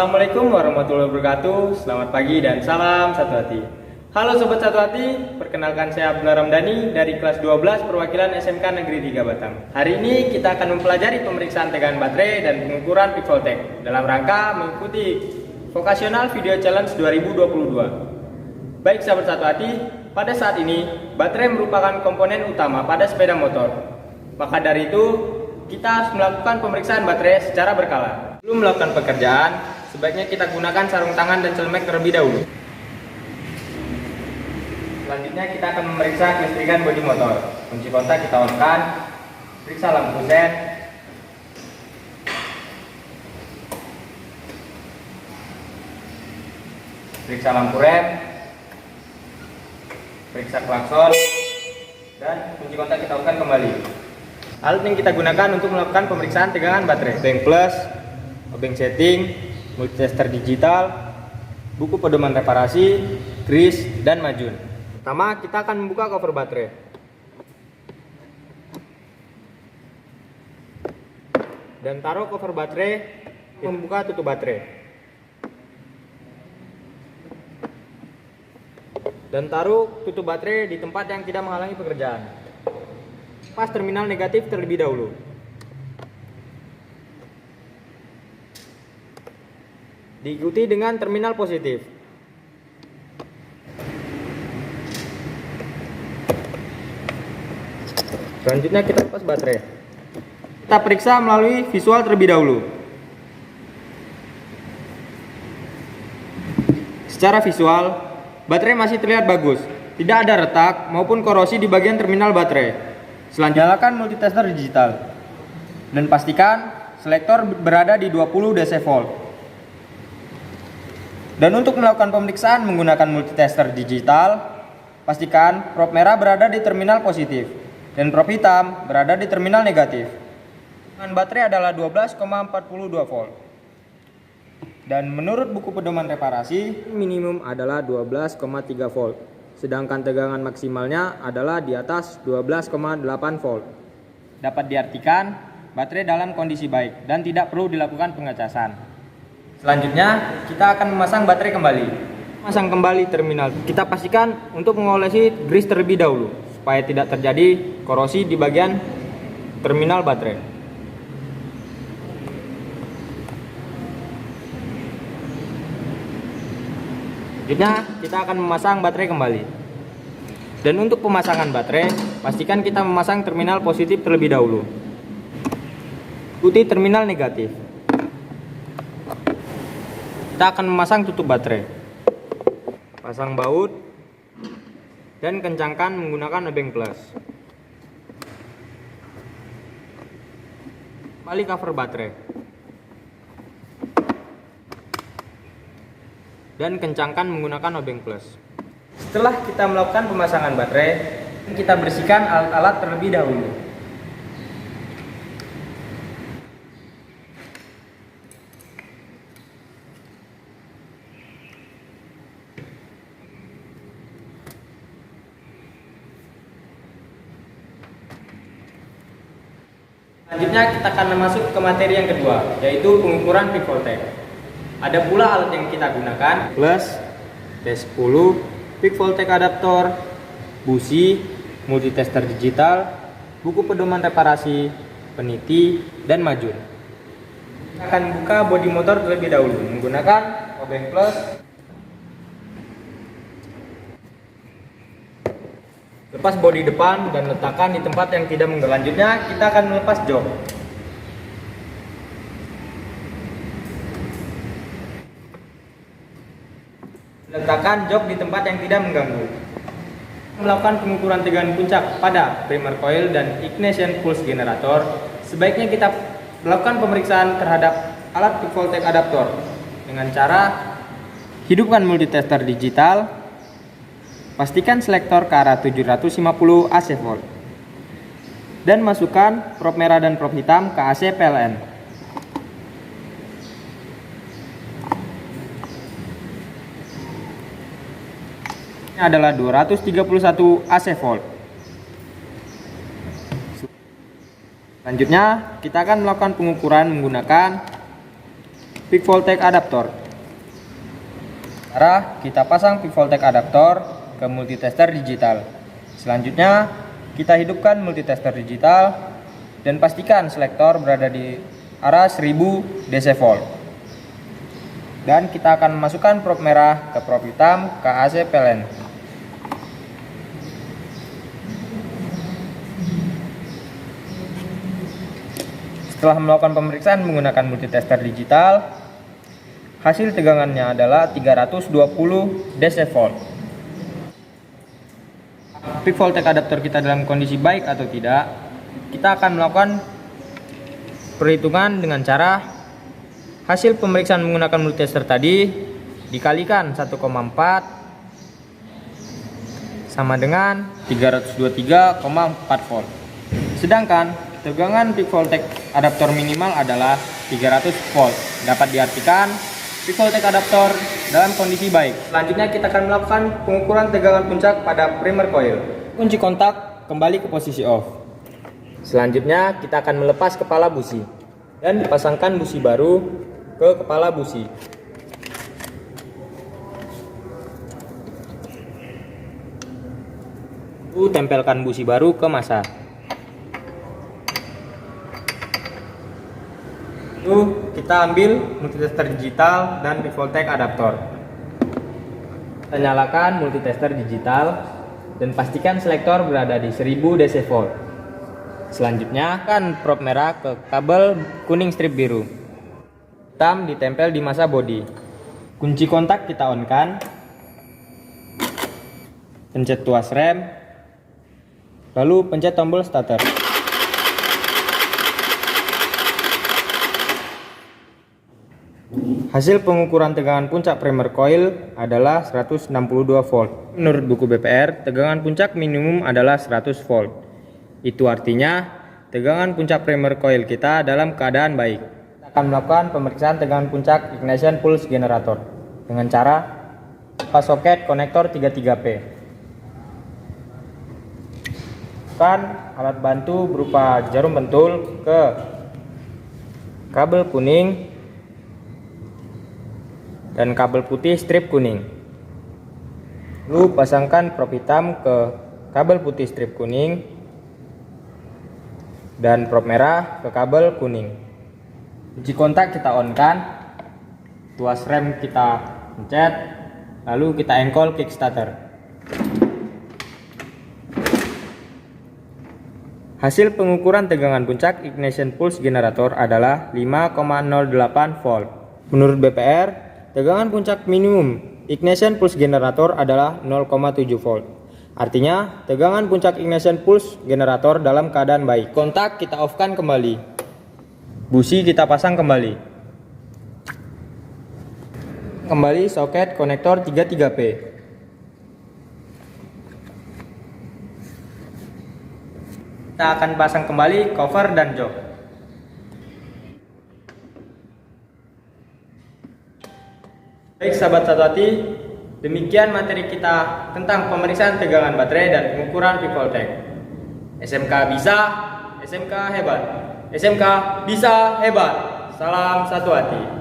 Assalamualaikum warahmatullahi wabarakatuh. Selamat pagi dan salam satu hati. Halo Sobat Satu Hati, perkenalkan saya Abdullah Ramdhani dari kelas 12 perwakilan SMK Negeri 3 Batam. Hari ini kita akan mempelajari pemeriksaan tegangan baterai dan pengukuran peak voltage dalam rangka mengikuti Vocational Video Challenge 2022. Baik Sahabat Satu Hati, pada saat ini baterai merupakan komponen utama pada sepeda motor. Maka dari itu, kita harus melakukan pemeriksaan baterai secara berkala. Sebelum melakukan pekerjaan, sebaiknya kita gunakan sarung tangan dan celemek terlebih dahulu. Selanjutnya kita akan memeriksa kelistrikan bodi motor. Kunci kontak kita on-kan, periksa lampu sen, periksa lampu rem, periksa klakson, dan kunci kontak kita on-kan kembali. Alat yang kita gunakan untuk melakukan pemeriksaan tegangan baterai: obeng plus, obeng setting, multitester digital, buku pedoman reparasi, gris, dan majun. Pertama, kita akan membuka cover baterai. Dan taruh cover baterai, membuka tutup baterai. Dan taruh tutup baterai di tempat yang tidak menghalangi pekerjaan. Pas terminal negatif terlebih dahulu. Diikuti dengan terminal positif. Selanjutnya kita lepas baterai. Kita periksa melalui visual terlebih dahulu. Secara visual, baterai masih terlihat bagus. Tidak ada retak maupun korosi di bagian terminal baterai. Selanjutnya, nyalakan multitester digital. Dan pastikan selektor berada di 20 DC volt. Dan untuk melakukan pemeriksaan menggunakan multitester digital, pastikan prop merah berada di terminal positif dan prop hitam berada di terminal negatif. Tegangan baterai adalah 12,42 volt. Dan menurut buku pedoman reparasi, minimum adalah 12,3 volt. Sedangkan tegangan maksimalnya adalah di atas 12,8 volt. Dapat diartikan baterai dalam kondisi baik dan tidak perlu dilakukan pengecasan. Selanjutnya, kita akan memasang baterai kembali. Pasang kembali terminal. Kita pastikan untuk mengolesi gris terlebih dahulu supaya tidak terjadi korosi di bagian terminal baterai. Selanjutnya, kita akan memasang baterai kembali. Dan untuk pemasangan baterai, pastikan kita memasang terminal positif terlebih dahulu. Ikuti terminal negatif. Kita akan memasang tutup baterai. Pasang baut dan kencangkan menggunakan obeng plus. Kembali cover baterai. Dan kencangkan menggunakan obeng plus. Setelah kita melakukan pemasangan baterai, kita bersihkan alat-alat terlebih dahulu. Selanjutnya kita akan masuk ke materi yang kedua, yaitu pengukuran peak voltage. Ada pula alat yang kita gunakan: plus, T10, peak voltage adaptor, busi, multitester digital, buku pedoman reparasi, peniti, dan majun. Kita akan buka bodi motor terlebih dahulu menggunakan obeng plus. Lepas bodi depan dan letakkan di tempat yang tidak mengganggu. Selanjutnya kita akan melepas jok. Letakkan jok di tempat yang tidak mengganggu. Melakukan pengukuran tegangan puncak pada primer coil dan ignition pulse generator, sebaiknya kita melakukan pemeriksaan terhadap alat peak voltage adaptor dengan cara hidupkan multitester digital, pastikan selektor ke arah 750 AC volt, dan masukkan prop merah dan prop hitam ke AC PLN. Adalah 231 AC volt. Selanjutnya kita akan melakukan pengukuran menggunakan peak voltage adaptor. Cara kita pasang peak voltage adaptor ke multitester digital. Selanjutnya kita hidupkan multitester digital dan pastikan selektor berada di arah 1000 DC volt. Dan kita akan memasukkan probe merah ke probe hitam ke AC PLN. Setelah melakukan pemeriksaan menggunakan multitester digital, hasil tegangannya adalah 320 DC volt. Peak voltage adaptor kita dalam kondisi baik atau tidak, kita akan melakukan perhitungan dengan cara hasil pemeriksaan menggunakan multitester tadi dikalikan 1,4 sama dengan 323,4 volt. Sedangkan tegangan peak voltage adaptor minimal adalah 300 volt. Dapat diartikan peak voltage adaptor dalam kondisi baik. Selanjutnya kita akan melakukan pengukuran tegangan puncak pada primer coil. Kunci kontak kembali ke posisi off. Selanjutnya kita akan melepas kepala busi dan dipasangkan busi baru ke kepala busi. Tempelkan busi baru ke massa. Kita ambil multitester digital dan peak voltage adaptor. Kita nyalakan multitester digital dan pastikan selektor berada di 1000 DC volt. Selanjutnya kan probe merah ke kabel kuning strip biru. Hitam ditempel di massa bodi. Kunci kontak kita on-kan. Pencet tuas rem. Lalu pencet tombol starter. Hasil pengukuran tegangan puncak primer coil adalah 162 volt. Menurut buku BPR, tegangan puncak minimum adalah 100 volt. Itu artinya tegangan puncak primer coil kita dalam keadaan baik. Kita akan melakukan pemeriksaan tegangan puncak ignition pulse generator dengan cara lepas soket konektor 33P. Alat bantu berupa jarum pentul ke kabel kuning dan kabel putih strip kuning. Lalu pasangkan probe hitam ke kabel putih strip kuning dan probe merah ke kabel kuning. Kunci kontak kita on-kan, tuas rem kita pencet, lalu kita engkol kickstarter. Hasil pengukuran tegangan puncak ignition pulse generator adalah 5,08 volt. Menurut BPR, tegangan puncak minimum ignition pulse generator adalah 0,7 volt. Artinya, tegangan puncak ignition pulse generator dalam keadaan baik. Kontak kita off-kan kembali. Busi kita pasang kembali. Kembali soket konektor 33P. Kita akan pasang kembali cover dan jok. Baik sahabat satu hati, demikian materi kita tentang pemeriksaan tegangan baterai dan pengukuran peak voltage. SMK bisa, SMK hebat. SMK bisa hebat. Salam satu hati.